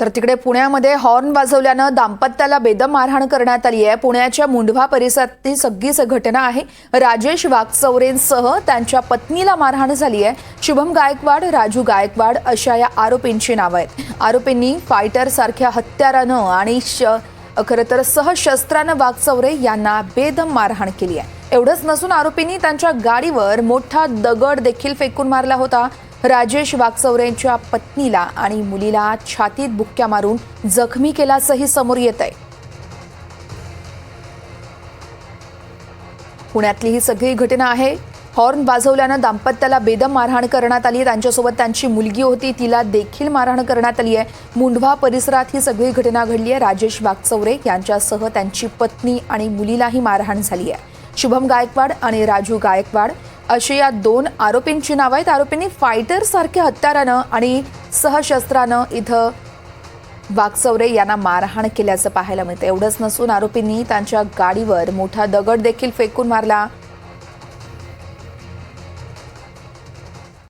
तर तिकडे पुण्यामध्ये हॉर्न वाजवल्यानं दाम्पत्याला बेदम मारहाण करण्यात आली आहे। पुण्याच्या मुंढवा परिसरातली सगळीच घटना आहे। राजेश वागचौरेंसह त्यांच्या पत्नीला मारहाण झाली आहे। शुभम गायकवाड, राजू गायकवाड अशा या आरोपींची नावं आहेत। आरोपींनी फायटर सारख्या हत्यारानं आणि खरं तर सहशस्त्रानं वागचौरे यांना बेदम मारहाण केली आहे। एवढंच नसून आरोपींनी त्यांच्या गाडीवर मोठा दगड देखील फेकून मारला होता। राजेश वागचौरेंच्या पत्नीला आणि मुलीला छातीत बुक्क्या मारून जखमी केल्याचंही समोर येत आहे। पुण्यातली ही सगळी घटना आहे। हॉर्न वाजवल्यानं दाम्पत्याला बेदम मारहाण करण्यात आली। त्यांच्यासोबत त्यांची मुलगी होती, तिला देखील मारहाण करण्यात आली आहे। मुंढवा परिसरात ही सगळी घटना घडली आहे। राजेश वागचौरे यांच्यासह त्यांची पत्नी आणि मुलीलाही मारहाण झाली आहे। शुभम गायकवाड आणि राजू गायकवाड अशी या दोन आरोपींची नावं आहेत। आरोपींनी फायटर सारख्या हत्यारानं आणि सहशस्त्रानं इथं वागचौरे यांना मारहाण केल्याचं पाहायला मिळतं। एवढंच नसून आरोपींनी त्यांच्या गाडीवर मोठा दगड देखील फेकून मारला।